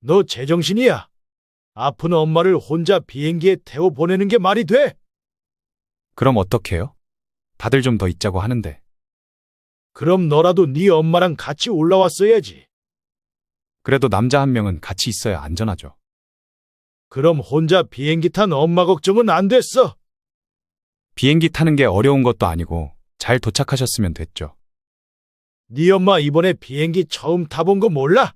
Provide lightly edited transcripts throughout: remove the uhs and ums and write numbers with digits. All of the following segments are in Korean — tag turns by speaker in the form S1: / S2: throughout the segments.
S1: 너 제정신이야? 아픈 엄마를 혼자 비행기에 태워 보내는 게 말이 돼?
S2: 그럼 어떡해요? 다들 좀 더 있자고 하는데.
S1: 그럼 너라도 네 엄마랑 같이 올라왔어야지.
S2: 그래도 남자 한 명은 같이 있어야 안전하죠.
S1: 그럼 혼자 비행기 탄 엄마 걱정은 안 됐어.
S2: 비행기 타는 게 어려운 것도 아니고 잘 도착하셨으면 됐죠.
S1: 네 엄마 이번에 비행기 처음 타본 거 몰라?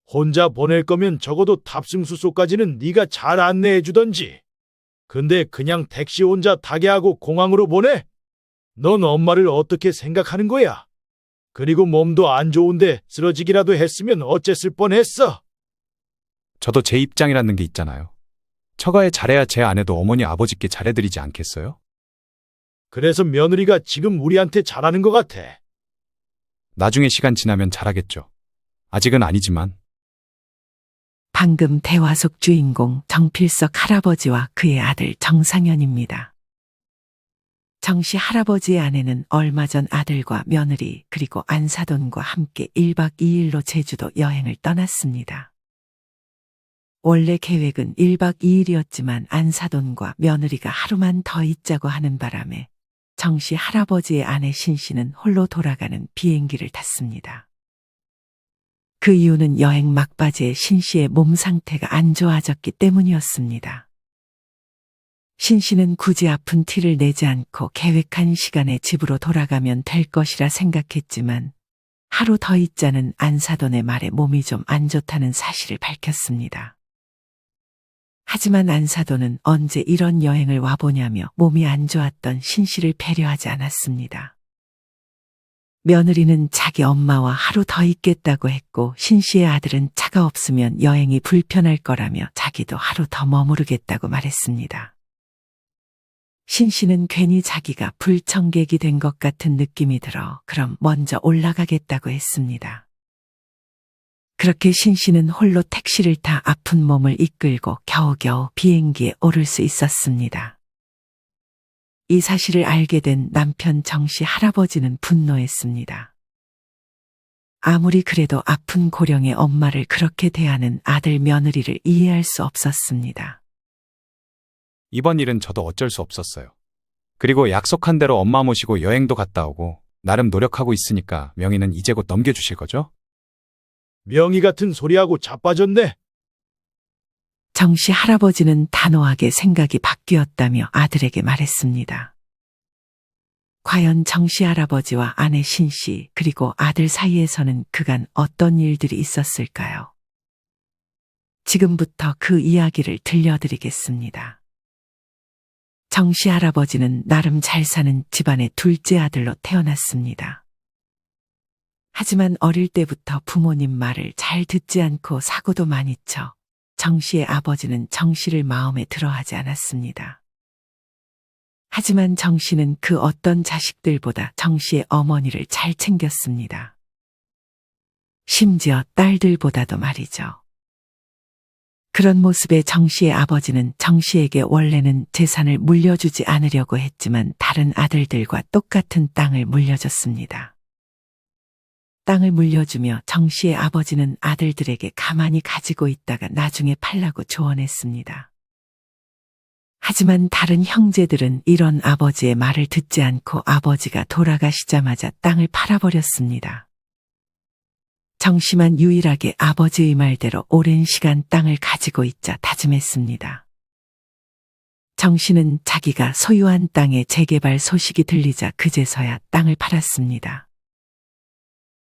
S1: 혼자 보낼 거면 적어도 탑승 수소까지는 네가 잘 안내해 주던지. 근데 그냥 택시 혼자 타게 하고 공항으로 보내? 넌 엄마를 어떻게 생각하는 거야? 그리고 몸도 안 좋은데 쓰러지기라도 했으면 어쨌을 뻔했어.
S2: 저도 제 입장이라는 게 있잖아요. 처가에 잘해야 제 아내도 어머니 아버지께 잘해드리지 않겠어요?
S1: 그래서 며느리가 지금 우리한테 잘하는 것 같아.
S2: 나중에 시간 지나면 잘하겠죠. 아직은 아니지만.
S3: 방금 대화 속 주인공 정필석 할아버지와 그의 아들 정상현입니다. 정씨 할아버지의 아내는 얼마 전 아들과 며느리 그리고 안사돈과 함께 1박 2일로 제주도 여행을 떠났습니다. 원래 계획은 1박 2일이었지만 안사돈과 며느리가 하루만 더 있자고 하는 바람에 정씨 할아버지의 아내 신씨는 홀로 돌아가는 비행기를 탔습니다. 그 이유는 여행 막바지에 신씨의 몸 상태가 안 좋아졌기 때문이었습니다. 신씨는 굳이 아픈 티를 내지 않고 계획한 시간에 집으로 돌아가면 될 것이라 생각했지만 하루 더 있자는 안사돈의 말에 몸이 좀 안 좋다는 사실을 밝혔습니다. 하지만 안사돈은 언제 이런 여행을 와보냐며 몸이 안 좋았던 신씨를 배려하지 않았습니다. 며느리는 자기 엄마와 하루 더 있겠다고 했고 신씨의 아들은 차가 없으면 여행이 불편할 거라며 자기도 하루 더 머무르겠다고 말했습니다. 신씨는 괜히 자기가 불청객이 된 것 같은 느낌이 들어 그럼 먼저 올라가겠다고 했습니다. 그렇게 신씨는 홀로 택시를 타 아픈 몸을 이끌고 겨우겨우 비행기에 오를 수 있었습니다. 이 사실을 알게 된 남편 정씨 할아버지는 분노했습니다. 아무리 그래도 아픈 고령의 엄마를 그렇게 대하는 아들 며느리를 이해할 수 없었습니다.
S2: 이번 일은 저도 어쩔 수 없었어요. 그리고 약속한 대로 엄마 모시고 여행도 갔다 오고 나름 노력하고 있으니까 명의는 이제 곧 넘겨주실 거죠?
S1: 명의 같은 소리하고 자빠졌네.
S3: 정씨 할아버지는 단호하게 생각이 바뀌었다며 아들에게 말했습니다. 과연 정씨 할아버지와 아내 신씨 그리고 아들 사이에서는 그간 어떤 일들이 있었을까요? 지금부터 그 이야기를 들려드리겠습니다. 정씨 할아버지는 나름 잘 사는 집안의 둘째 아들로 태어났습니다. 하지만 어릴 때부터 부모님 말을 잘 듣지 않고 사고도 많이 쳐 정씨의 아버지는 정씨를 마음에 들어하지 않았습니다. 하지만 정씨는 그 어떤 자식들보다 정씨의 어머니를 잘 챙겼습니다. 심지어 딸들보다도 말이죠. 그런 모습에 정씨의 아버지는 정씨에게 원래는 재산을 물려주지 않으려고 했지만 다른 아들들과 똑같은 땅을 물려줬습니다. 땅을 물려주며 정씨의 아버지는 아들들에게 가만히 가지고 있다가 나중에 팔라고 조언했습니다. 하지만 다른 형제들은 이런 아버지의 말을 듣지 않고 아버지가 돌아가시자마자 땅을 팔아버렸습니다. 정씨만 유일하게 아버지의 말대로 오랜 시간 땅을 가지고 있자 다짐했습니다. 정씨는 자기가 소유한 땅의 재개발 소식이 들리자 그제서야 땅을 팔았습니다.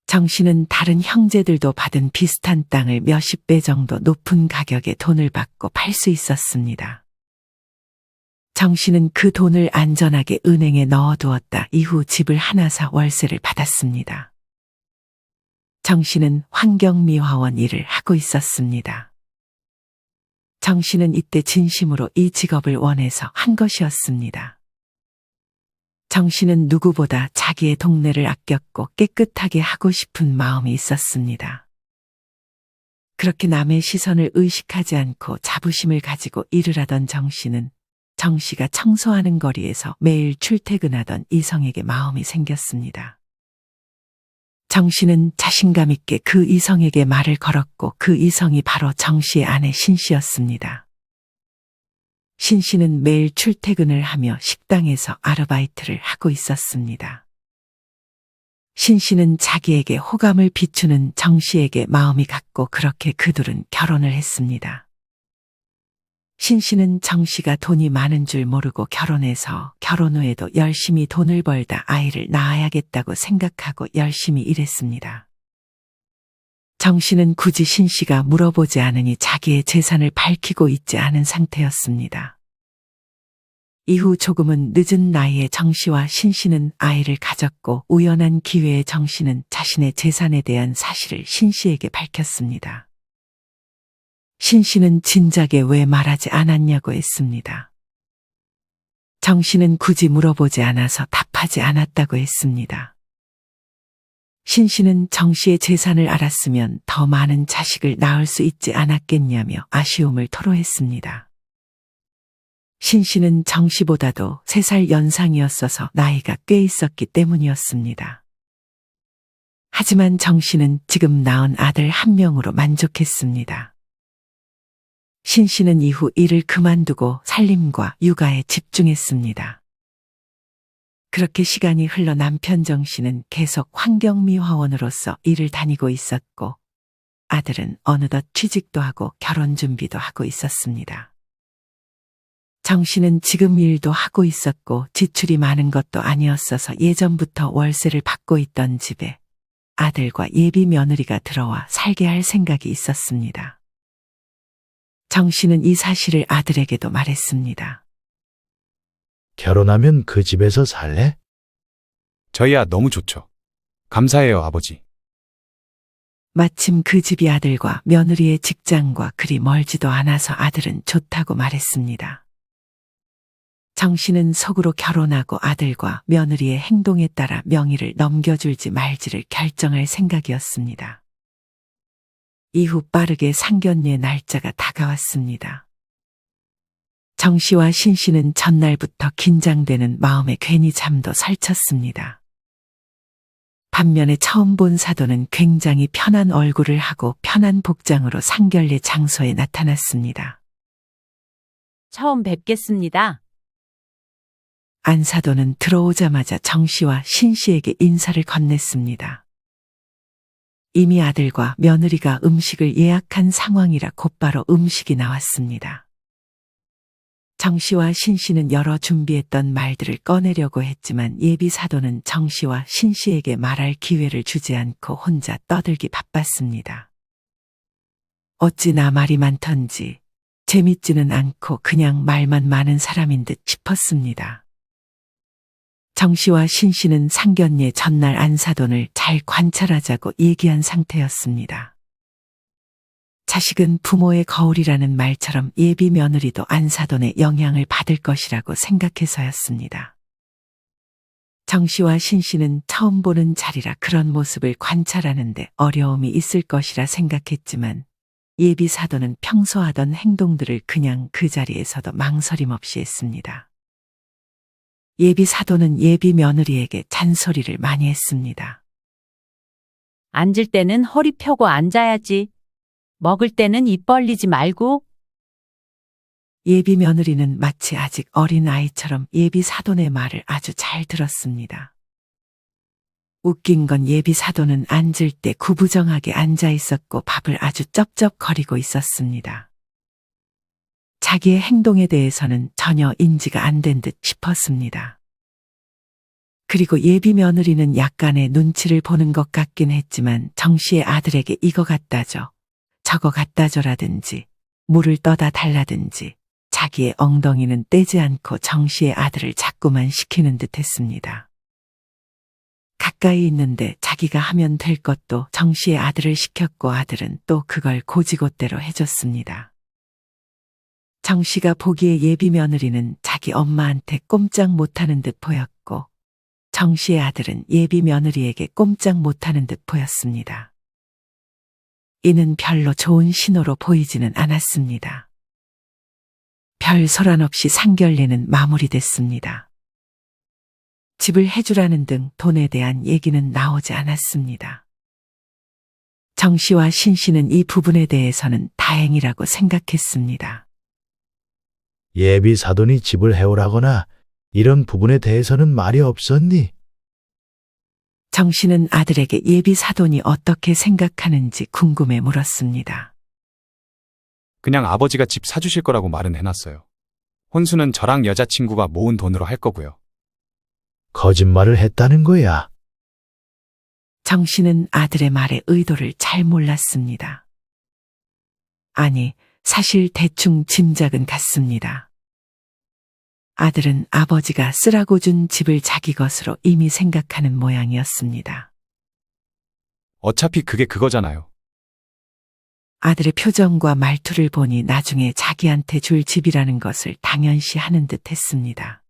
S3: 정씨는 다른 형제들도 받은 비슷한 땅을 몇십 배 정도 높은 가격에 돈을 받고 팔 수 있었습니다. 정씨는 그 돈을 안전하게 은행에 넣어두었다 이후 집을 하나 사 월세를 받았습니다. 정씨는 환경미화원 일을 하고 있었습니다. 정씨는 이때 진심으로 이 직업을 원해서 한 것이었습니다. 정씨는 누구보다 자기의 동네를 아꼈고 깨끗하게 하고 싶은 마음이 있었습니다. 그렇게 남의 시선을 의식하지 않고 자부심을 가지고 일을 하던 정씨는 정씨가 청소하는 거리에서 매일 출퇴근하던 이성에게 마음이 생겼습니다. 정 씨는 자신감 있게 그 이성에게 말을 걸었고 그 이성이 바로 정 씨의 아내 신 씨였습니다. 신 씨는 매일 출퇴근을 하며 식당에서 아르바이트를 하고 있었습니다. 신 씨는 자기에게 호감을 비추는 정 씨에게 마음이 갔고 그렇게 그둘은 결혼을 했습니다. 신 씨는 정 씨가 돈이 많은 줄 모르고 결혼해서 결혼 후에도 열심히 돈을 벌다 아이를 낳아야겠다고 생각하고 열심히 일했습니다. 정 씨는 굳이 신 씨가 물어보지 않으니 자기의 재산을 밝히고 있지 않은 상태였습니다. 이후 조금은 늦은 나이에 정 씨와 신 씨는 아이를 가졌고 우연한 기회에 정 씨는 자신의 재산에 대한 사실을 신 씨에게 밝혔습니다. 신 씨는 진작에 왜 말하지 않았냐고 했습니다. 정 씨는 굳이 물어보지 않아서 답하지 않았다고 했습니다. 신 씨는 정 씨의 재산을 알았으면 더 많은 자식을 낳을 수 있지 않았겠냐며 아쉬움을 토로했습니다. 신 씨는 정 씨보다도 3살 연상이었어서 나이가 꽤 있었기 때문이었습니다. 하지만 정 씨는 지금 낳은 아들 1명으로 만족했습니다. 신 씨는 이후 일을 그만두고 살림과 육아에 집중했습니다. 그렇게 시간이 흘러 남편 정 씨는 계속 환경미화원으로서 일을 다니고 있었고 아들은 어느덧 취직도 하고 결혼 준비도 하고 있었습니다. 정 씨는 지금 일도 하고 있었고 지출이 많은 것도 아니었어서 예전부터 월세를 받고 있던 집에 아들과 예비 며느리가 들어와 살게 할 생각이 있었습니다. 정 씨는 이 사실을 아들에게도 말했습니다.
S1: 결혼하면 그 집에서 살래?
S2: 저희야 너무 좋죠. 감사해요, 아버지.
S3: 마침 그 집이 아들과 며느리의 직장과 그리 멀지도 않아서 아들은 좋다고 말했습니다. 정 씨는 속으로 결혼하고 아들과 며느리의 행동에 따라 명의를 넘겨줄지 말지를 결정할 생각이었습니다. 이후 빠르게 상견례 날짜가 다가왔습니다. 정 씨와 신 씨는 전날부터 긴장되는 마음에 괜히 잠도 설쳤습니다. 반면에 처음 본 사돈은 굉장히 편한 얼굴을 하고 편한 복장으로 상견례 장소에 나타났습니다.
S4: 처음 뵙겠습니다.
S3: 안 사돈은 들어오자마자 정 씨와 신 씨에게 인사를 건넸습니다. 이미 아들과 며느리가 음식을 예약한 상황이라 곧바로 음식이 나왔습니다. 정 씨와 신 씨는 여러 준비했던 말들을 꺼내려고 했지만 예비 사돈은 정 씨와 신 씨에게 말할 기회를 주지 않고 혼자 떠들기 바빴습니다. 어찌나 말이 많던지 재밌지는 않고 그냥 말만 많은 사람인 듯 싶었습니다. 정 씨와 신 씨는 상견례 전날 안 사돈을 잘 관찰하자고 얘기한 상태였습니다. 자식은 부모의 거울이라는 말처럼 예비 며느리도 안 사돈의 영향을 받을 것이라고 생각해서였습니다. 정 씨와 신 씨는 처음 보는 자리라 그런 모습을 관찰하는데 어려움이 있을 것이라 생각했지만 예비 사돈은 평소 하던 행동들을 그냥 그 자리에서도 망설임 없이 했습니다. 예비 사돈은 예비 며느리에게 잔소리를 많이 했습니다.
S4: 앉을 때는 허리 펴고 앉아야지. 먹을 때는 입 벌리지 말고.
S3: 예비 며느리는 마치 아직 어린 아이처럼 예비 사돈의 말을 아주 잘 들었습니다. 웃긴 건 예비 사돈은 앉을 때 구부정하게 앉아 있었고 밥을 아주 쩝쩝거리고 있었습니다. 자기의 행동에 대해서는 전혀 인지가 안 된 듯 싶었습니다. 그리고 예비 며느리는 약간의 눈치를 보는 것 같긴 했지만 정 씨의 아들에게 이거 갖다 줘, 저거 갖다 줘라든지 물을 떠다 달라든지 자기의 엉덩이는 떼지 않고 정 씨의 아들을 자꾸만 시키는 듯 했습니다. 가까이 있는데 자기가 하면 될 것도 정 씨의 아들을 시켰고 아들은 또 그걸 고지고대로 해줬습니다. 정 씨가 보기에 예비 며느리는 자기 엄마한테 꼼짝 못하는 듯 보였고 정 씨의 아들은 예비 며느리에게 꼼짝 못하는 듯 보였습니다. 이는 별로 좋은 신호로 보이지는 않았습니다. 별 소란 없이 상견례는 마무리됐습니다. 집을 해주라는 등 돈에 대한 얘기는 나오지 않았습니다. 정 씨와 신 씨는 이 부분에 대해서는 다행이라고 생각했습니다.
S1: 예비 사돈이 집을 해오라거나 이런 부분에 대해서는 말이 없었니?
S3: 정 씨는 아들에게 예비 사돈이 어떻게 생각하는지 궁금해 물었습니다.
S2: 그냥 아버지가 집 사주실 거라고 말은 해놨어요. 혼수는 저랑 여자친구가 모은 돈으로 할 거고요.
S1: 거짓말을 했다는 거야.
S3: 정 씨는 아들의 말의 의도를 잘 몰랐습니다. 아니, 사실 대충 짐작은 갔습니다. 아들은 아버지가 쓰라고 준 집을 자기 것으로 이미 생각하는 모양이었습니다.
S2: 어차피 그게 그거잖아요.
S3: 아들의 표정과 말투를 보니 나중에 자기한테 줄 집이라는 것을 당연시 하는 듯 했습니다.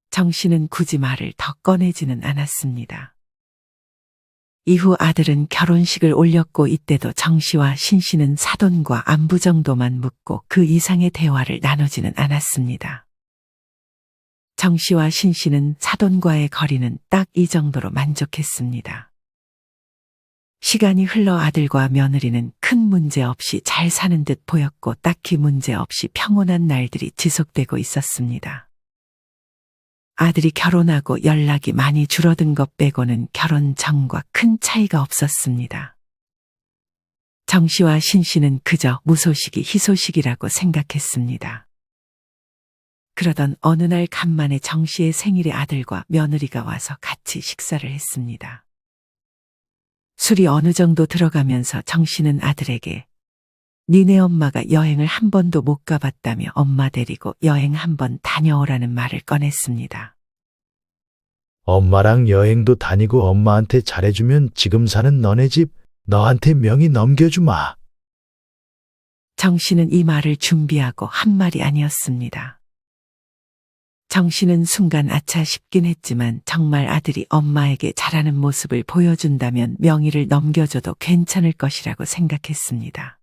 S3: 정 씨는 굳이 말을 더 꺼내지는 않았습니다. 이후 아들은 결혼식을 올렸고 이때도 정 씨와 신 씨는 사돈과 안부 정도만 묻고 그 이상의 대화를 나누지는 않았습니다. 정 씨와 신 씨는 사돈과의 거리는 딱 이 정도로 만족했습니다. 시간이 흘러 아들과 며느리는 큰 문제 없이 잘 사는 듯 보였고 딱히 문제 없이 평온한 날들이 지속되고 있었습니다. 아들이 결혼하고 연락이 많이 줄어든 것 빼고는 결혼 전과 큰 차이가 없었습니다. 정 씨와 신 씨는 그저 무소식이 희소식이라고 생각했습니다. 그러던 어느 날 간만에 정 씨의 생일에 아들과 며느리가 와서 같이 식사를 했습니다. 술이 어느 정도 들어가면서 정 씨는 아들에게 니네 엄마가 여행을 한 번도 못 가봤다며 엄마 데리고 여행 한 번 다녀오라는 말을 꺼냈습니다.
S1: 엄마랑 여행도 다니고 엄마한테 잘해주면 지금 사는 너네 집 너한테 명의 넘겨주마.
S3: 정 씨는 이 말을 준비하고 한 말이 아니었습니다. 정 씨는 순간 아차 싶긴 했지만 정말 아들이 엄마에게 잘하는 모습을 보여준다면 명의를 넘겨줘도 괜찮을 것이라고 생각했습니다.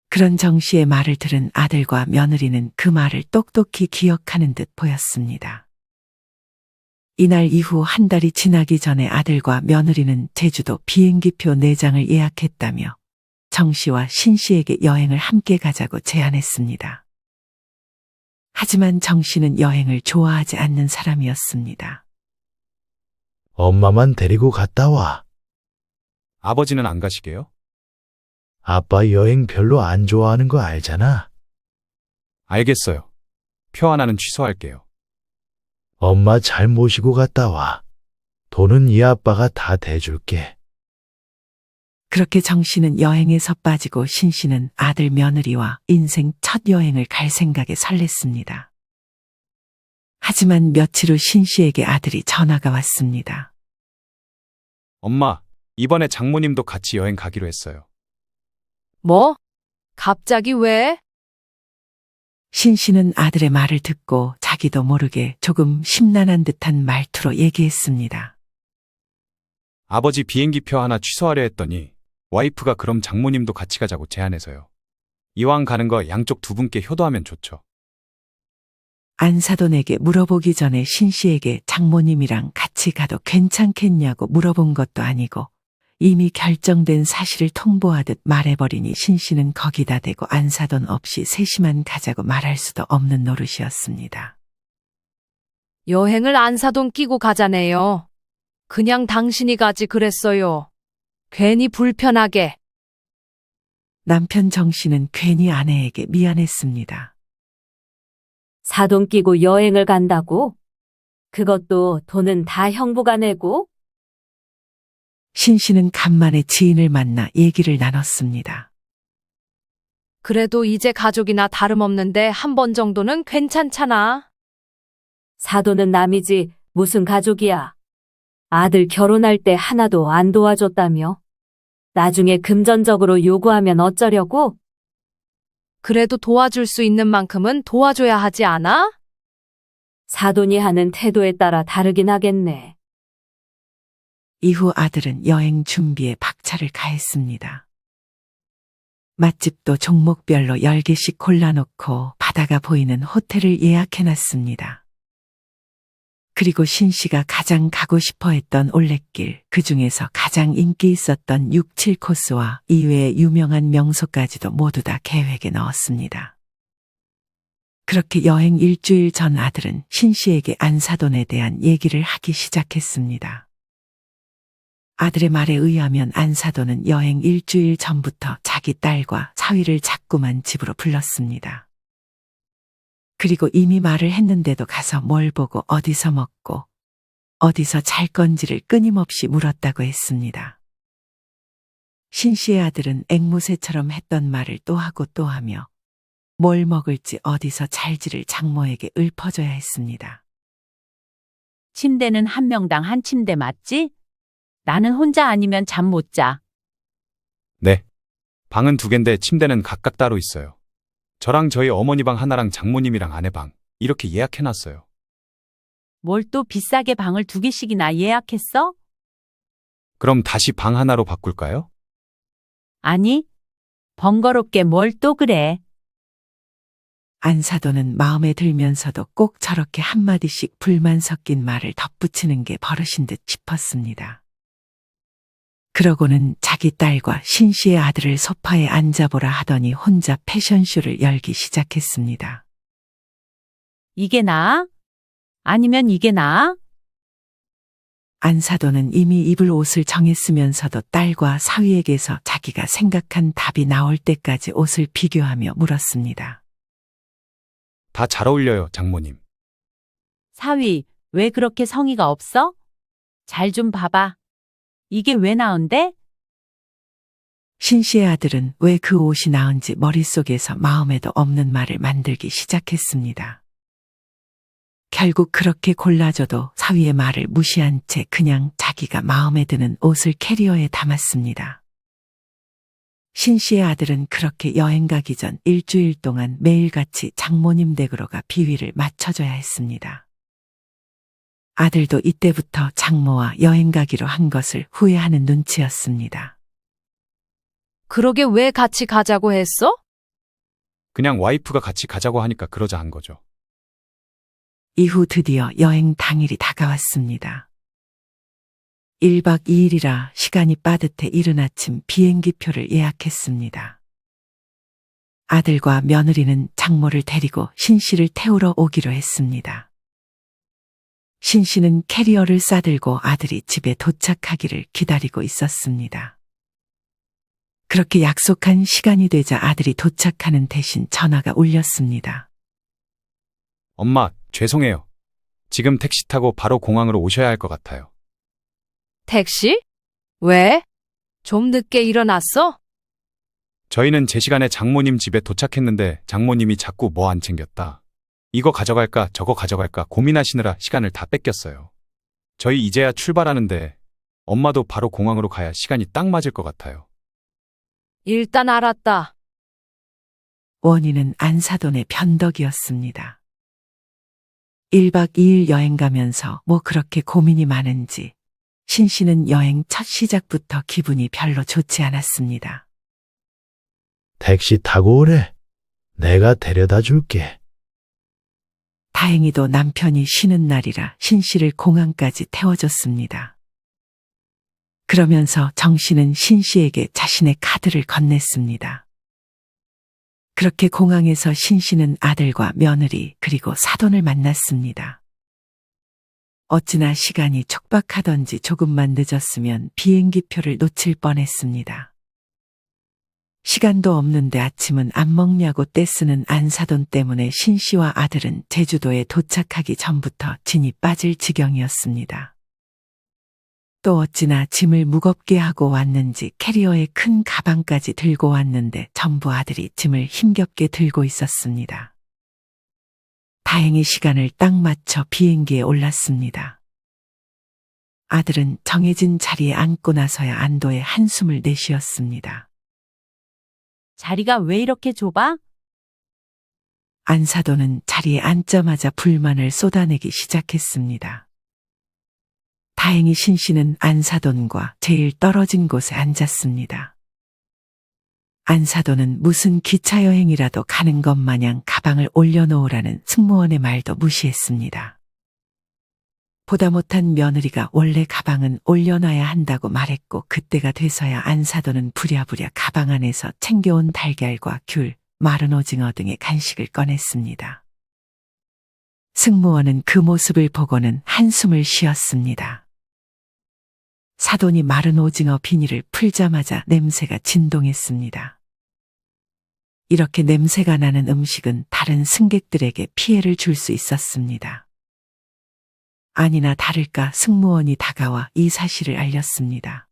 S3: 그런 정 씨의 말을 들은 아들과 며느리는 그 말을 똑똑히 기억하는 듯 보였습니다. 이날 이후 한 달이 지나기 전에 아들과 며느리는 제주도 비행기표 4장을 예약했다며 정 씨와 신 씨에게 여행을 함께 가자고 제안했습니다. 하지만 정 씨는 여행을 좋아하지 않는 사람이었습니다.
S1: 엄마만 데리고 갔다 와.
S2: 아버지는 안 가시게요?
S1: 아빠 여행 별로 안 좋아하는 거 알잖아.
S2: 알겠어요. 표 하나는 취소할게요.
S1: 엄마 잘 모시고 갔다 와. 돈은 이 아빠가 다 대줄게.
S3: 그렇게 정 씨는 여행에서 빠지고 신 씨는 아들 며느리와 인생 첫 여행을 갈 생각에 설렜습니다. 하지만 며칠 후 신 씨에게 아들이 전화가 왔습니다.
S2: 엄마, 이번에 장모님도 같이 여행 가기로 했어요.
S5: 뭐? 갑자기 왜?
S3: 신 씨는 아들의 말을 듣고 자기도 모르게 조금 심란한 듯한 말투로 얘기했습니다.
S2: 아버지 비행기표 하나 취소하려 했더니 와이프가 그럼 장모님도 같이 가자고 제안해서요. 이왕 가는 거 양쪽 두 분께 효도하면 좋죠.
S3: 안사돈에게 물어보기 전에 신 씨에게 장모님이랑 같이 가도 괜찮겠냐고 물어본 것도 아니고 이미 결정된 사실을 통보하듯 말해버리니 신 씨는 거기다 대고 안사돈 없이 셋이만 가자고 말할 수도 없는 노릇이었습니다.
S5: 여행을 안사돈 끼고 가자네요. 그냥 당신이 가지 그랬어요. 괜히 불편하게.
S3: 남편 정 씨는 괜히 아내에게 미안했습니다.
S6: 사돈 끼고 여행을 간다고? 그것도 돈은 다 형부가 내고?
S3: 신 씨는 간만에 지인을 만나 얘기를 나눴습니다.
S5: 그래도 이제 가족이나 다름없는데 한 번 정도는 괜찮잖아.
S6: 사돈은 남이지 무슨 가족이야. 아들 결혼할 때 하나도 안 도와줬다며? 나중에 금전적으로 요구하면 어쩌려고?
S5: 그래도 도와줄 수 있는 만큼은 도와줘야 하지 않아?
S6: 사돈이 하는 태도에 따라 다르긴 하겠네.
S3: 이후 아들은 여행 준비에 박차를 가했습니다. 맛집도 종목별로 10개씩 골라놓고 바다가 보이는 호텔을 예약해놨습니다. 그리고 신 씨가 가장 가고 싶어 했던 올레길, 그 중에서 가장 인기 있었던 6, 7코스와 이외의 유명한 명소까지도 모두 다 계획에 넣었습니다. 그렇게 여행 일주일 전 아들은 신 씨에게 안사돈에 대한 얘기를 하기 시작했습니다. 아들의 말에 의하면 안사돈은 여행 일주일 전부터 자기 딸과 사위를 자꾸만 집으로 불렀습니다. 그리고 이미 말을 했는데도 가서 뭘 보고 어디서 먹고 어디서 잘 건지를 끊임없이 물었다고 했습니다. 신 씨의 아들은 앵무새처럼 했던 말을 또 하고 또 하며 뭘 먹을지 어디서 잘지를 장모에게 읊어줘야 했습니다.
S4: 침대는 한 명당 한 침대 맞지? 나는 혼자 아니면 잠 못 자.
S2: 네. 방은 2개인데 침대는 각각 따로 있어요. 저랑 저희 어머니 방 하나랑 장모님이랑 아내 방 이렇게 예약해놨어요.
S4: 뭘 또 비싸게 방을 2개씩이나 예약했어?
S2: 그럼 다시 방 하나로 바꿀까요?
S4: 아니, 번거롭게 뭘 또 그래.
S3: 안사돈은 마음에 들면서도 꼭 저렇게 한마디씩 불만 섞인 말을 덧붙이는 게 버릇인 듯 싶었습니다. 그러고는 자기 딸과 신 씨의 아들을 소파에 앉아보라 하더니 혼자 패션쇼를 열기 시작했습니다.
S4: 이게 나아? 아니면 이게 나아?
S3: 안사돈은 이미 입을 옷을 정했으면서도 딸과 사위에게서 자기가 생각한 답이 나올 때까지 옷을 비교하며 물었습니다.
S2: 다 잘 어울려요, 장모님.
S4: 사위, 왜 그렇게 성의가 없어? 잘 좀 봐봐. 이게 왜 나은데?
S3: 신 씨의 아들은 왜 그 옷이 나은지 머릿속에서 마음에도 없는 말을 만들기 시작했습니다. 결국 그렇게 골라줘도 사위의 말을 무시한 채 그냥 자기가 마음에 드는 옷을 캐리어에 담았습니다. 신 씨의 아들은 그렇게 여행 가기 전 일주일 동안 매일같이 장모님 댁으로 가 비위를 맞춰줘야 했습니다. 아들도 이때부터 장모와 여행 가기로 한 것을 후회하는 눈치였습니다.
S5: 그러게 왜 같이 가자고 했어?
S2: 그냥 와이프가 같이 가자고 하니까 그러자 한 거죠.
S3: 이후 드디어 여행 당일이 다가왔습니다. 1박 2일이라 시간이 빠듯해 이른 아침 비행기표를 예약했습니다. 아들과 며느리는 장모를 데리고 신 씨를 태우러 오기로 했습니다. 신 씨는 캐리어를 싸들고 아들이 집에 도착하기를 기다리고 있었습니다. 그렇게 약속한 시간이 되자 아들이 도착하는 대신 전화가 울렸습니다.
S2: 엄마, 죄송해요. 지금 택시 타고 바로 공항으로 오셔야 할 것 같아요.
S5: 택시? 왜? 좀 늦게 일어났어?
S2: 저희는 제 시간에 장모님 집에 도착했는데 장모님이 자꾸 뭐 안 챙겼다. 이거 가져갈까 저거 가져갈까 고민하시느라 시간을 다 뺏겼어요. 저희 이제야 출발하는데 엄마도 바로 공항으로 가야 시간이 딱 맞을 것 같아요.
S5: 일단 알았다.
S3: 원인은 안사돈의 변덕이었습니다. 1박 2일 여행 가면서 뭐 그렇게 고민이 많은지 신 씨는 여행 첫 시작부터 기분이 별로 좋지 않았습니다.
S1: 택시 타고 오래. 내가 데려다 줄게.
S3: 다행히도 남편이 쉬는 날이라 신 씨를 공항까지 태워줬습니다. 그러면서 정 씨는 신 씨에게 자신의 카드를 건넸습니다. 그렇게 공항에서 신 씨는 아들과 며느리 그리고 사돈을 만났습니다. 어찌나 시간이 촉박하던지 조금만 늦었으면 비행기표를 놓칠 뻔했습니다. 시간도 없는데 아침은 안 먹냐고 떼쓰는 안사돈 때문에 신 씨와 아들은 제주도에 도착하기 전부터 진이 빠질 지경이었습니다. 또 어찌나 짐을 무겁게 하고 왔는지 캐리어에 큰 가방까지 들고 왔는데 전부 아들이 짐을 힘겹게 들고 있었습니다. 다행히 시간을 딱 맞춰 비행기에 올랐습니다. 아들은 정해진 자리에 앉고 나서야 안도의 한숨을 내쉬었습니다.
S4: 자리가 왜 이렇게 좁아?
S3: 안사돈은 자리에 앉자마자 불만을 쏟아내기 시작했습니다. 다행히 신 씨는 안사돈과 제일 떨어진 곳에 앉았습니다. 안사돈은 무슨 기차 여행이라도 가는 것 마냥 가방을 올려놓으라는 승무원의 말도 무시했습니다. 보다 못한 며느리가 원래 가방은 올려놔야 한다고 말했고 그때가 돼서야 안사돈은 부랴부랴 가방 안에서 챙겨온 달걀과 귤, 마른 오징어 등의 간식을 꺼냈습니다. 승무원은 그 모습을 보고는 한숨을 쉬었습니다. 사돈이 마른 오징어 비닐을 풀자마자 냄새가 진동했습니다. 이렇게 냄새가 나는 음식은 다른 승객들에게 피해를 줄 수 있었습니다. 아니나 다를까 승무원이 다가와 이 사실을 알렸습니다.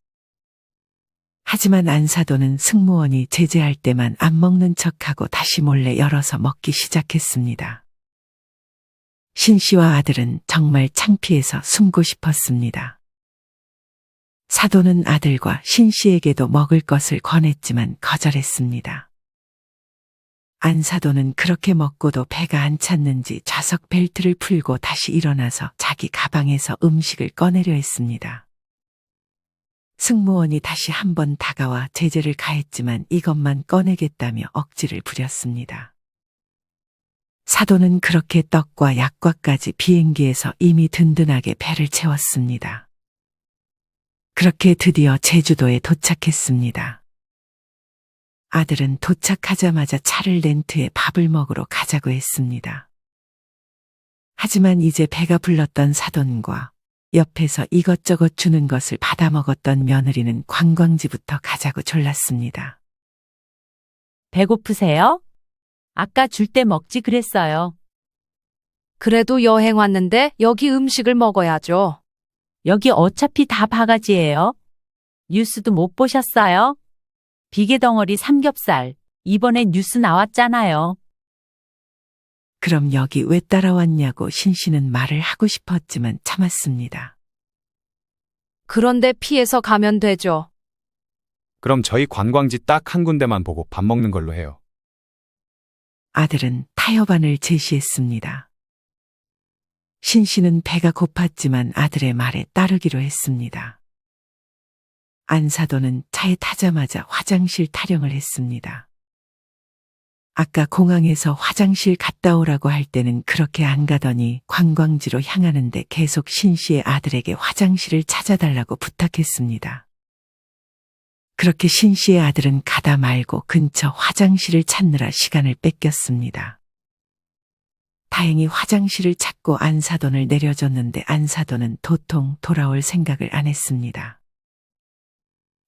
S3: 하지만 안사돈은 승무원이 제재할 때만 안 먹는 척하고 다시 몰래 열어서 먹기 시작했습니다. 신 씨와 아들은 정말 창피해서 숨고 싶었습니다. 사돈은 아들과 신 씨에게도 먹을 것을 권했지만 거절했습니다. 안사돈은 그렇게 먹고도 배가 안 찼는지 좌석 벨트를 풀고 다시 일어나서 자기 가방에서 음식을 꺼내려 했습니다. 승무원이 다시 한번 다가와 제재를 가했지만 이것만 꺼내겠다며 억지를 부렸습니다. 사돈은 그렇게 떡과 약과까지 비행기에서 이미 든든하게 배를 채웠습니다. 그렇게 드디어 제주도에 도착했습니다. 아들은 도착하자마자 차를 렌트해 밥을 먹으러 가자고 했습니다. 하지만 이제 배가 불렀던 사돈과 옆에서 이것저것 주는 것을 받아 먹었던 며느리는 관광지부터 가자고 졸랐습니다.
S4: 배고프세요? 아까 줄 때 먹지 그랬어요.
S5: 그래도 여행 왔는데 여기 음식을 먹어야죠.
S4: 여기 어차피 다 바가지예요. 뉴스도 못 보셨어요? 비계덩어리 삼겹살. 이번에 뉴스 나왔잖아요.
S3: 그럼 여기 왜 따라왔냐고 신 씨는 말을 하고 싶었지만 참았습니다.
S5: 그런데 피해서 가면 되죠.
S2: 그럼 저희 관광지 딱 한 군데만 보고 밥 먹는 걸로 해요.
S3: 아들은 타협안을 제시했습니다. 신 씨는 배가 고팠지만 아들의 말에 따르기로 했습니다. 안사돈은 차에 타자마자 화장실 타령을 했습니다. 아까 공항에서 화장실 갔다 오라고 할 때는 그렇게 안 가더니 관광지로 향하는데 계속 신 씨의 아들에게 화장실을 찾아달라고 부탁했습니다. 그렇게 신 씨의 아들은 가다 말고 근처 화장실을 찾느라 시간을 뺏겼습니다. 다행히 화장실을 찾고 안사돈을 내려줬는데 안사돈은 도통 돌아올 생각을 안 했습니다.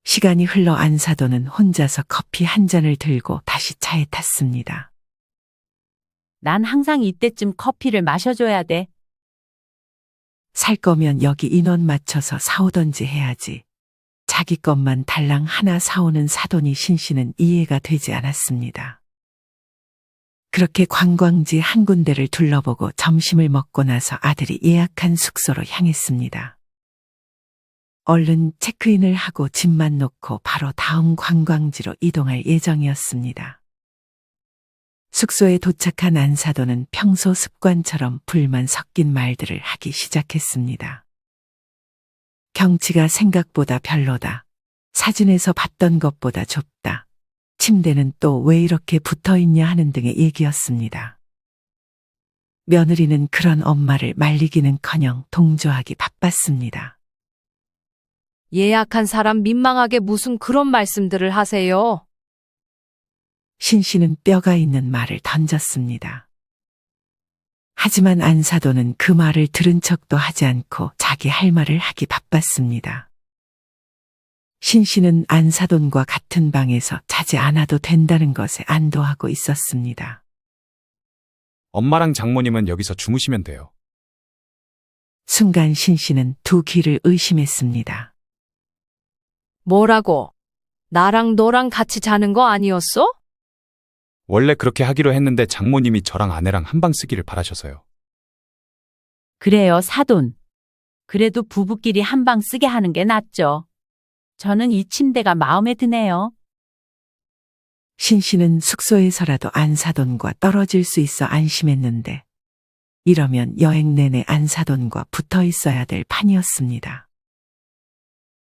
S3: 시간이 흘러 안사돈은 혼자서 커피 한 잔을 들고 다시 차에 탔습니다.
S4: 난 항상 이때쯤 커피를 마셔줘야 돼.
S3: 살 거면 여기 인원 맞춰서 사오던지 해야지. 자기 것만 달랑 하나 사오는 사돈이 신 씨는 이해가 되지 않았습니다. 그렇게 관광지 한 군데를 둘러보고 점심을 먹고 나서 아들이 예약한 숙소로 향했습니다. 얼른 체크인을 하고 짐만 놓고 바로 다음 관광지로 이동할 예정이었습니다. 숙소에 도착한 안사돈은 평소 습관처럼 불만 섞인 말들을 하기 시작했습니다. 경치가 생각보다 별로다. 사진에서 봤던 것보다 좁다. 침대는 또 왜 이렇게 붙어 있냐 하는 등의 얘기였습니다. 며느리는 그런 엄마를 말리기는커녕 동조하기 바빴습니다.
S5: 예약한 사람 민망하게 무슨 그런 말씀들을 하세요.
S3: 신 씨는 뼈가 있는 말을 던졌습니다. 하지만 안사돈은 그 말을 들은 척도 하지 않고 자기 할 말을 하기 바빴습니다. 신 씨는 안사돈과 같은 방에서 자지 않아도 된다는 것에 안도하고 있었습니다.
S2: 엄마랑 장모님은 여기서 주무시면 돼요.
S3: 순간 신 씨는 두 귀를 의심했습니다.
S5: 뭐라고? 나랑 너랑 같이 자는 거 아니었어?
S2: 원래 그렇게 하기로 했는데 장모님이 저랑 아내랑 한 방 쓰기를 바라셔서요.
S4: 그래요, 사돈. 그래도 부부끼리 한 방 쓰게 하는 게 낫죠. 저는 이 침대가 마음에 드네요.
S3: 신 씨는 숙소에서라도 안사돈과 떨어질 수 있어 안심했는데 이러면 여행 내내 안사돈과 붙어 있어야 될 판이었습니다.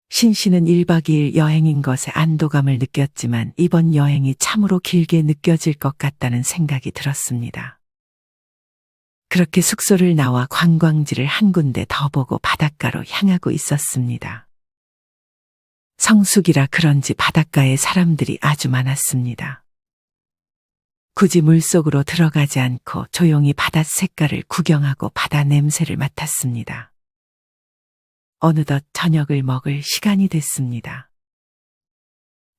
S3: 신 씨는 1박 2일 여행인 것에 안도감을 느꼈지만 이번 여행이 참으로 길게 느껴질 것 같다는 생각이 들었습니다. 그렇게 숙소를 나와 관광지를 한 군데 더 보고 바닷가로 향하고 있었습니다. 성수기라 그런지 바닷가에 사람들이 아주 많았습니다. 굳이 물속으로 들어가지 않고 조용히 바다 색깔을 구경하고 바다 냄새를 맡았습니다. 어느덧 저녁을 먹을 시간이 됐습니다.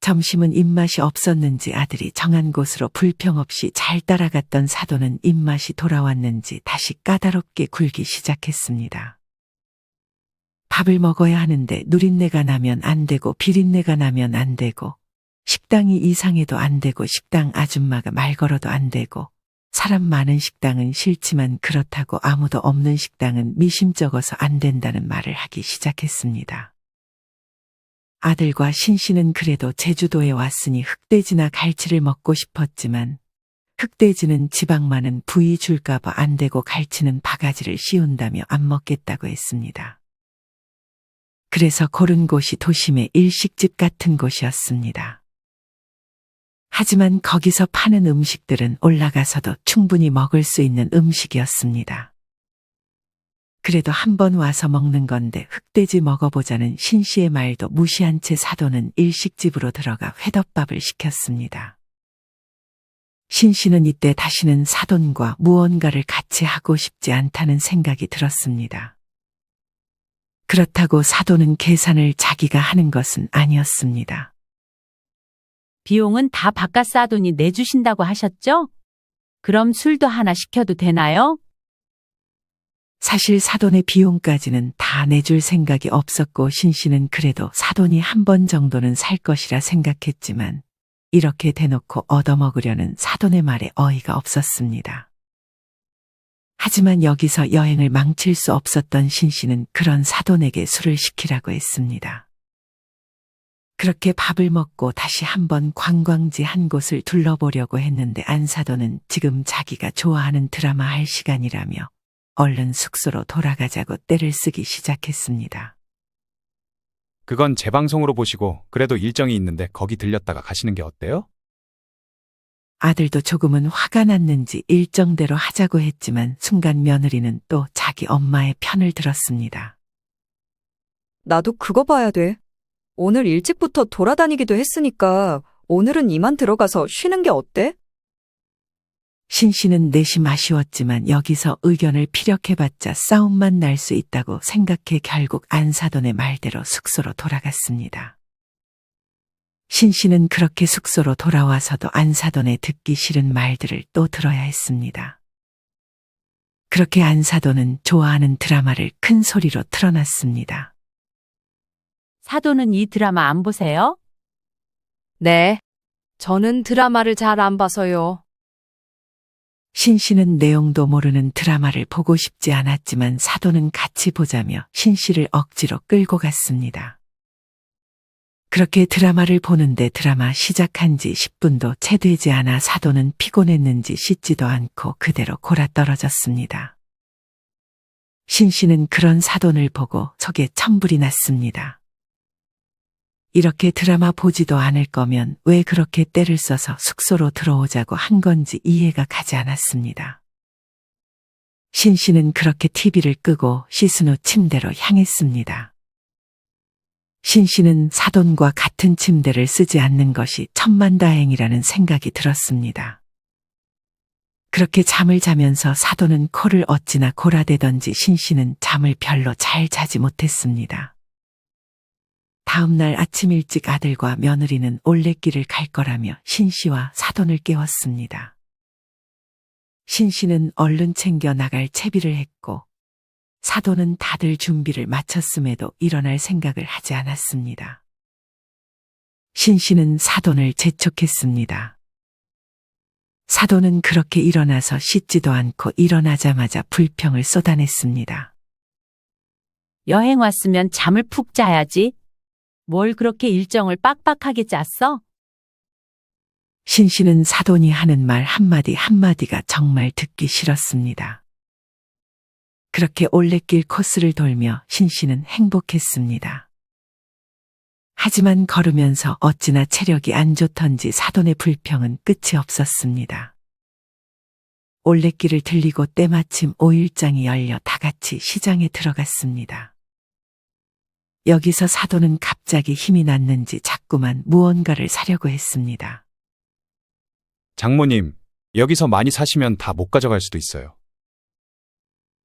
S3: 점심은 입맛이 없었는지 아들이 정한 곳으로 불평 없이 잘 따라갔던 사돈은 입맛이 돌아왔는지 다시 까다롭게 굴기 시작했습니다. 밥을 먹어야 하는데 누린내가 나면 안 되고 비린내가 나면 안 되고 식당이 이상해도 안 되고 식당 아줌마가 말 걸어도 안 되고 사람 많은 식당은 싫지만 그렇다고 아무도 없는 식당은 미심쩍어서 안 된다는 말을 하기 시작했습니다. 아들과 신씨는 그래도 제주도에 왔으니 흑돼지나 갈치를 먹고 싶었지만 흑돼지는 지방 많은 부위 줄까봐 안 되고 갈치는 바가지를 씌운다며 안 먹겠다고 했습니다. 그래서 고른 곳이 도심의 일식집 같은 곳이었습니다. 하지만 거기서 파는 음식들은 올라가서도 충분히 먹을 수 있는 음식이었습니다. 그래도 한번 와서 먹는 건데 흑돼지 먹어보자는 신씨의 말도 무시한 채 사돈은 일식집으로 들어가 회덮밥을 시켰습니다. 신씨는 이때 다시는 사돈과 무언가를 같이 하고 싶지 않다는 생각이 들었습니다. 그렇다고 사돈은 계산을 자기가 하는 것은 아니었습니다.
S4: 비용은 다 바깥 사돈이 내주신다고 하셨죠? 그럼 술도 하나 시켜도 되나요?
S3: 사실 사돈의 비용까지는 다 내줄 생각이 없었고 신씨는 그래도 사돈이 한 번 정도는 살 것이라 생각했지만 이렇게 대놓고 얻어먹으려는 사돈의 말에 어이가 없었습니다. 하지만 여기서 여행을 망칠 수 없었던 신씨는 그런 사돈에게 술을 시키라고 했습니다. 그렇게 밥을 먹고 다시 한번 관광지 한 곳을 둘러보려고 했는데 안사돈은 지금 자기가 좋아하는 드라마 할 시간이라며 얼른 숙소로 돌아가자고 떼를 쓰기 시작했습니다.
S2: 그건 재방송으로 보시고 그래도 일정이 있는데 거기 들렸다가 가시는 게 어때요?
S3: 아들도 조금은 화가 났는지 일정대로 하자고 했지만 순간 며느리는 또 자기 엄마의 편을 들었습니다.
S7: 나도 그거 봐야 돼. 오늘 일찍부터 돌아다니기도 했으니까 오늘은 이만 들어가서 쉬는 게 어때?
S3: 신씨는 내심 아쉬웠지만 여기서 의견을 피력해봤자 싸움만 날 수 있다고 생각해 결국 안사돈의 말대로 숙소로 돌아갔습니다. 신씨는 그렇게 숙소로 돌아와서도 안사돈의 듣기 싫은 말들을 또 들어야 했습니다. 그렇게 안사돈은 좋아하는 드라마를 큰 소리로 틀어놨습니다.
S4: 사돈은 이 드라마 안 보세요?
S5: 네. 저는 드라마를 잘 안 봐서요.
S3: 신씨는 내용도 모르는 드라마를 보고 싶지 않았지만 사돈은 같이 보자며 신씨를 억지로 끌고 갔습니다. 그렇게 드라마를 보는데 드라마 시작한 지 10분도 채 되지 않아 사돈은 피곤했는지 씻지도 않고 그대로 골아떨어졌습니다. 신씨는 그런 사돈을 보고 속에 천불이 났습니다. 이렇게 드라마 보지도 않을 거면 왜 그렇게 때를 써서 숙소로 들어오자고 한 건지 이해가 가지 않았습니다. 신씨는 그렇게 TV를 끄고 씻은 후 침대로 향했습니다. 신씨는 사돈과 같은 침대를 쓰지 않는 것이 천만다행이라는 생각이 들었습니다. 그렇게 잠을 자면서 사돈은 코를 어찌나 골아대던지 신씨는 잠을 별로 잘 자지 못했습니다. 다음 날 아침 일찍 아들과 며느리는 올레길을 갈 거라며 신씨와 사돈을 깨웠습니다. 신씨는 얼른 챙겨 나갈 채비를 했고 사돈은 다들 준비를 마쳤음에도 일어날 생각을 하지 않았습니다. 신씨는 사돈을 재촉했습니다. 사돈은 그렇게 일어나서 씻지도 않고 일어나자마자 불평을 쏟아냈습니다.
S4: 여행 왔으면 잠을 푹 자야지. 뭘 그렇게 일정을 빡빡하게 짰어?
S3: 신씨는 사돈이 하는 말 한마디 한마디가 정말 듣기 싫었습니다. 그렇게 올레길 코스를 돌며 신씨는 행복했습니다. 하지만 걸으면서 어찌나 체력이 안 좋던지 사돈의 불평은 끝이 없었습니다. 올레길을 들리고 때마침 5일장이 열려 다 같이 시장에 들어갔습니다. 여기서 사돈은 갑자기 힘이 났는지 자꾸만 무언가를 사려고 했습니다.
S2: 장모님, 여기서 많이 사시면 다 못 가져갈 수도 있어요.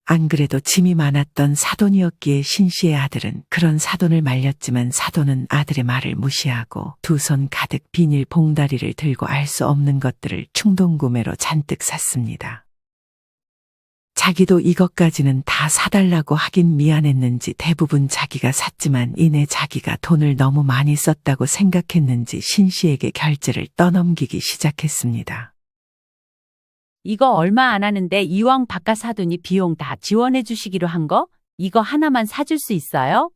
S3: 안 그래도 짐이 많았던 사돈이었기에 신씨의 아들은 그런 사돈을 말렸지만 사돈은 아들의 말을 무시하고 두 손 가득 비닐 봉다리를 들고 알 수 없는 것들을 충동구매로 잔뜩 샀습니다. 자기도 이것까지는 다 사달라고 하긴 미안했는지 대부분 자기가 샀지만 이내 자기가 돈을 너무 많이 썼다고 생각했는지 신씨에게 결제를 떠넘기기 시작했습니다.
S4: 이거 얼마 안 하는데 이왕 바깥 사돈이 비용 다 지원해 주시기로 한 거? 이거 하나만 사줄 수 있어요?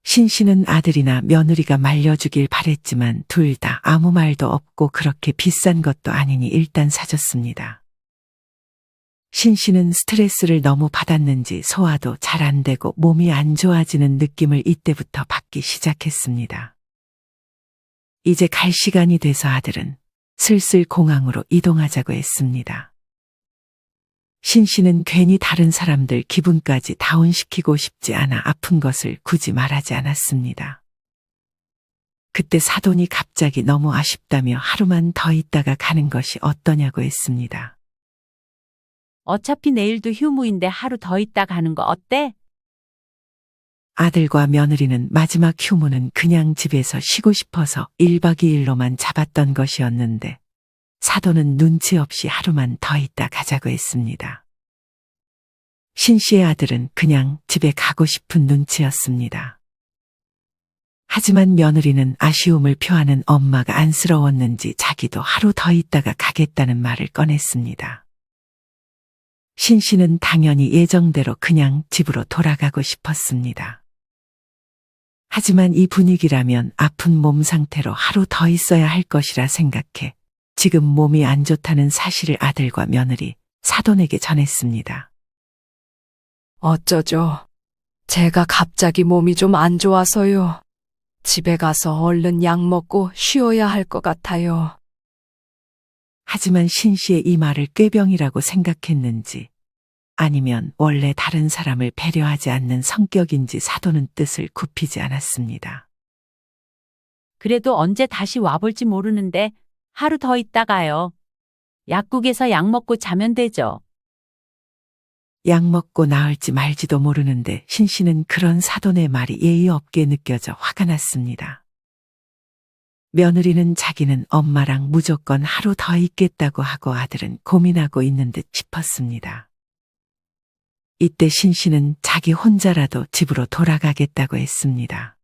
S3: 신씨는 아들이나 며느리가 말려주길 바랬지만 둘 다 아무 말도 없고 그렇게 비싼 것도 아니니 일단 사줬습니다. 신씨는 스트레스를 너무 받았는지 소화도 잘 안 되고 몸이 안 좋아지는 느낌을 이때부터 받기 시작했습니다. 이제 갈 시간이 돼서 아들은 슬슬 공항으로 이동하자고 했습니다. 신씨는 괜히 다른 사람들 기분까지 다운시키고 싶지 않아 아픈 것을 굳이 말하지 않았습니다. 그때 사돈이 갑자기 너무 아쉽다며 하루만 더 있다가 가는 것이 어떠냐고 했습니다.
S4: 어차피 내일도 휴무인데 하루 더 있다 가는 거 어때?
S3: 아들과 며느리는 마지막 휴무는 그냥 집에서 쉬고 싶어서 1박 2일로만 잡았던 것이었는데 사돈은 눈치 없이 하루만 더 있다 가자고 했습니다. 신씨의 아들은 그냥 집에 가고 싶은 눈치였습니다. 하지만 며느리는 아쉬움을 표하는 엄마가 안쓰러웠는지 자기도 하루 더 있다가 가겠다는 말을 꺼냈습니다. 신씨는 당연히 예정대로 그냥 집으로 돌아가고 싶었습니다. 하지만 이 분위기라면 아픈 몸 상태로 하루 더 있어야 할 것이라 생각해 지금 몸이 안 좋다는 사실을 아들과 며느리, 사돈에게 전했습니다.
S5: 어쩌죠? 제가 갑자기 몸이 좀 안 좋아서요. 집에 가서 얼른 약 먹고 쉬어야 할 것 같아요.
S3: 하지만 신씨의 이 말을 꾀병이라고 생각했는지 아니면 원래 다른 사람을 배려하지 않는 성격인지 사돈은 뜻을 굽히지 않았습니다.
S4: 그래도 언제 다시 와볼지 모르는데 하루 더 있다 가요. 약국에서 약 먹고 자면 되죠.
S3: 약 먹고 나을지 말지도 모르는데 신씨는 그런 사돈의 말이 예의 없게 느껴져 화가 났습니다. 며느리는 자기는 엄마랑 무조건 하루 더 있겠다고 하고 아들은 고민하고 있는 듯 싶었습니다. 이때 신씨는 자기 혼자라도 집으로 돌아가겠다고 했습니다.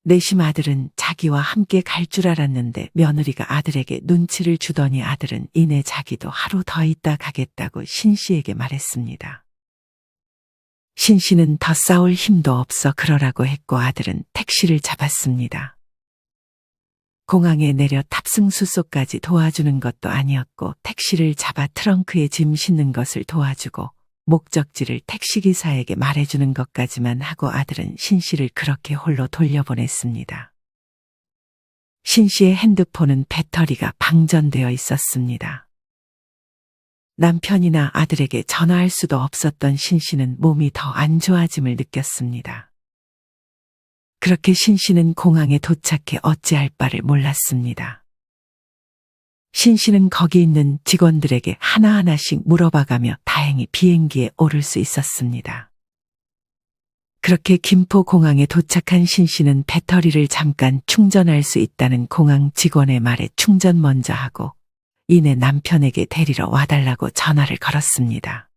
S3: 내심 아들은 자기와 함께 갈 줄 알았는데 며느리가 아들에게 눈치를 주더니 아들은 이내 자기도 하루 더 있다 가겠다고 신씨에게 말했습니다. 신씨는 더 싸울 힘도 없어 그러라고 했고 아들은 택시를 잡았습니다. 공항에 내려 탑승 수속까지 도와주는 것도 아니었고 택시를 잡아 트렁크에 짐 싣는 것을 도와주고 목적지를 택시기사에게 말해주는 것까지만 하고 아들은 신씨를 그렇게 홀로 돌려보냈습니다. 신씨의 핸드폰은 배터리가 방전되어 있었습니다. 남편이나 아들에게 전화할 수도 없었던 신씨는 몸이 더 안 좋아짐을 느꼈습니다. 그렇게 신씨는 공항에 도착해 어찌할 바를 몰랐습니다. 신씨는 거기 있는 직원들에게 하나하나씩 물어봐가며 다행히 비행기에 오를 수 있었습니다. 그렇게 김포공항에 도착한 신씨는 배터리를 잠깐 충전할 수 있다는 공항 직원의 말에 충전 먼저 하고 이내 남편에게 데리러 와달라고 전화를 걸었습니다.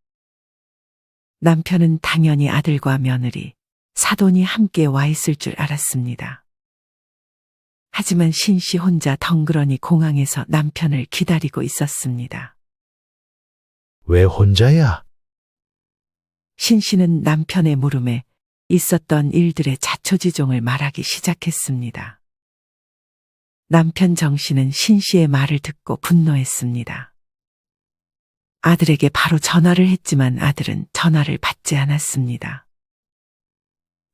S3: 남편은 당연히 아들과 며느리, 사돈이 함께 와 있을 줄 알았습니다. 하지만 신씨 혼자 덩그러니 공항에서 남편을 기다리고 있었습니다.
S1: 왜 혼자야?
S3: 신씨는 남편의 물음에 있었던 일들의 자초지종을 말하기 시작했습니다. 남편 정씨는 신씨의 말을 듣고 분노했습니다. 아들에게 바로 전화를 했지만 아들은 전화를 받지 않았습니다.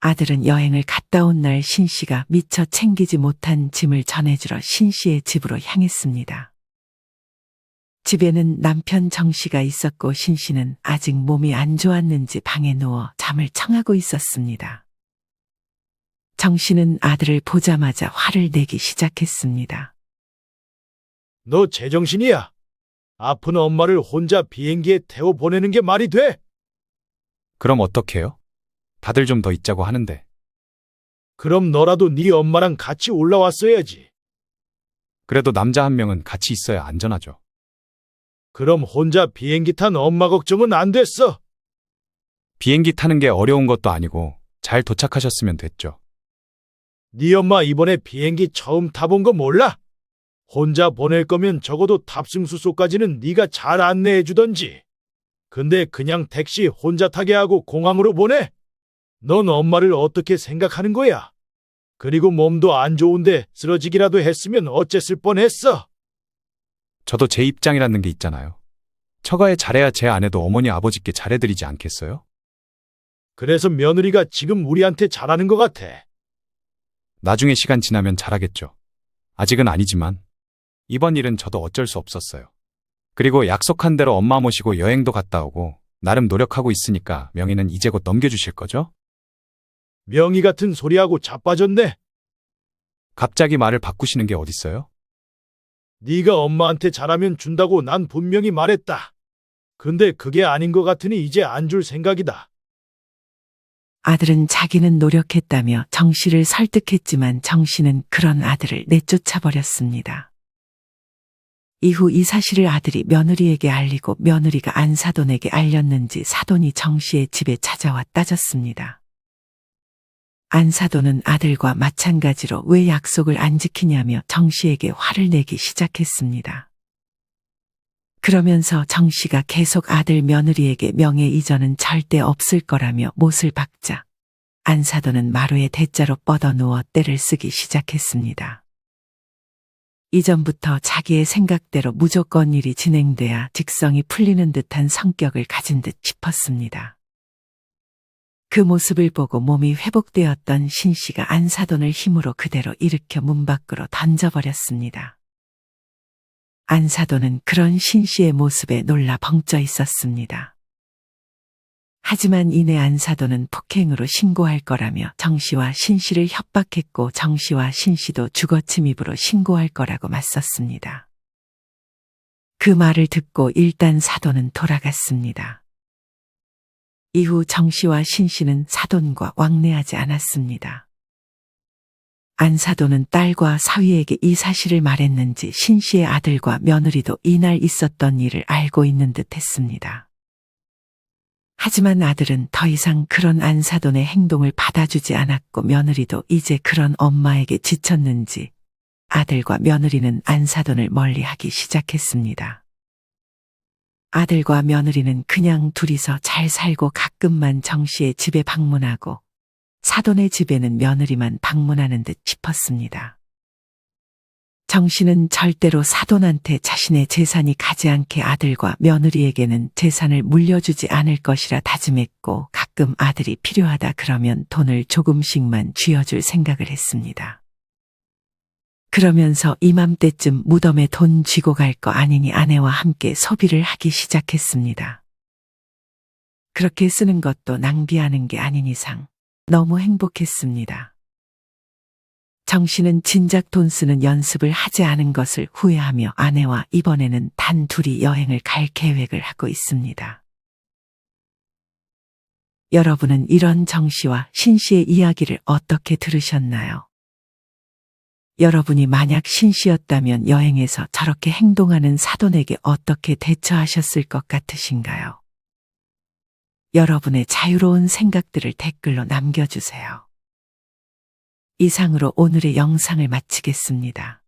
S3: 아들은 여행을 갔다 온 날 신씨가 미처 챙기지 못한 짐을 전해주러 신씨의 집으로 향했습니다. 집에는 남편 정 씨가 있었고 신 씨는 아직 몸이 안 좋았는지 방에 누워 잠을 청하고 있었습니다. 정 씨는 아들을 보자마자 화를 내기 시작했습니다.
S1: 너 제정신이야? 아픈 엄마를 혼자 비행기에 태워 보내는 게 말이 돼?
S2: 그럼 어떡해요? 다들 좀 더 있자고 하는데.
S1: 그럼 너라도 네 엄마랑 같이 올라왔어야지.
S2: 그래도 남자 한 명은 같이 있어야 안전하죠.
S1: 그럼 혼자 비행기 탄 엄마 걱정은 안 됐어.
S2: 비행기 타는 게 어려운 것도 아니고 잘 도착하셨으면 됐죠.
S1: 네 엄마 이번에 비행기 처음 타본 거 몰라? 혼자 보낼 거면 적어도 탑승 수소까지는 네가 잘 안내해 주던지. 근데 그냥 택시 혼자 타게 하고 공항으로 보내? 넌 엄마를 어떻게 생각하는 거야? 그리고 몸도 안 좋은데 쓰러지기라도 했으면 어쨌을 뻔했어.
S2: 저도 제 입장이라는 게 있잖아요. 처가에 잘해야 제 아내도 어머니 아버지께 잘해드리지 않겠어요?
S1: 그래서 며느리가 지금 우리한테 잘하는 것 같아.
S2: 나중에 시간 지나면 잘하겠죠. 아직은 아니지만 이번 일은 저도 어쩔 수 없었어요. 그리고 약속한 대로 엄마 모시고 여행도 갔다 오고 나름 노력하고 있으니까 명의는 이제 곧 넘겨주실 거죠?
S1: 명의 같은 소리하고 자빠졌네.
S2: 갑자기 말을 바꾸시는 게 어딨어요?
S1: 네가 엄마한테 잘하면 준다고 난 분명히 말했다. 근데 그게 아닌 것 같으니 이제 안 줄 생각이다.
S3: 아들은 자기는 노력했다며 정 씨를 설득했지만 정 씨는 그런 아들을 내쫓아 버렸습니다. 이후 이 사실을 아들이 며느리에게 알리고 며느리가 안사돈에게 알렸는지 사돈이 정 씨의 집에 찾아와 따졌습니다. 안사돈은 아들과 마찬가지로 왜 약속을 안 지키냐며 정 씨에게 화를 내기 시작했습니다. 그러면서 정 씨가 계속 아들 며느리에게 명예 이전은 절대 없을 거라며 못을 박자 안사돈은 마루에 대자로 뻗어 누워 떼를 쓰기 시작했습니다. 이전부터 자기의 생각대로 무조건 일이 진행돼야 직성이 풀리는 듯한 성격을 가진 듯 싶었습니다. 그 모습을 보고 몸이 회복되었던 신 씨가 안사돈을 힘으로 그대로 일으켜 문 밖으로 던져버렸습니다. 안사돈은 그런 신 씨의 모습에 놀라 벙쪄 있었습니다. 하지만 이내 안사돈은 폭행으로 신고할 거라며 정 씨와 신 씨를 협박했고 정 씨와 신 씨도 주거침입으로 신고할 거라고 맞섰습니다. 그 말을 듣고 일단 사돈은 돌아갔습니다. 이후 정 씨와 신 씨는 사돈과 왕래하지 않았습니다. 안사돈은 딸과 사위에게 이 사실을 말했는지 신 씨의 아들과 며느리도 이날 있었던 일을 알고 있는 듯 했습니다. 하지만 아들은 더 이상 그런 안사돈의 행동을 받아주지 않았고 며느리도 이제 그런 엄마에게 지쳤는지 아들과 며느리는 안사돈을 멀리하기 시작했습니다. 아들과 며느리는 그냥 둘이서 잘 살고 가끔만 정 씨의 집에 방문하고 사돈의 집에는 며느리만 방문하는 듯 싶었습니다. 정 씨는 절대로 사돈한테 자신의 재산이 가지 않게 아들과 며느리에게는 재산을 물려주지 않을 것이라 다짐했고 가끔 아들이 필요하다 그러면 돈을 조금씩만 쥐어줄 생각을 했습니다. 그러면서 이맘때쯤 무덤에 돈 쥐고 갈 거 아니니 아내와 함께 소비를 하기 시작했습니다. 그렇게 쓰는 것도 낭비하는 게 아닌 이상 너무 행복했습니다. 정 씨는 진작 돈 쓰는 연습을 하지 않은 것을 후회하며 아내와 이번에는 단 둘이 여행을 갈 계획을 하고 있습니다. 여러분은 이런 정 씨와 신 씨의 이야기를 어떻게 들으셨나요? 여러분이 만약 신 씨였다면 여행에서 저렇게 행동하는 사돈에게 어떻게 대처하셨을 것 같으신가요? 여러분의 자유로운 생각들을 댓글로 남겨주세요. 이상으로 오늘의 영상을 마치겠습니다.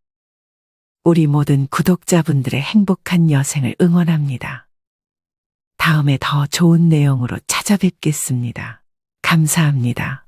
S3: 우리 모든 구독자분들의 행복한 여생을 응원합니다. 다음에 더 좋은 내용으로 찾아뵙겠습니다. 감사합니다.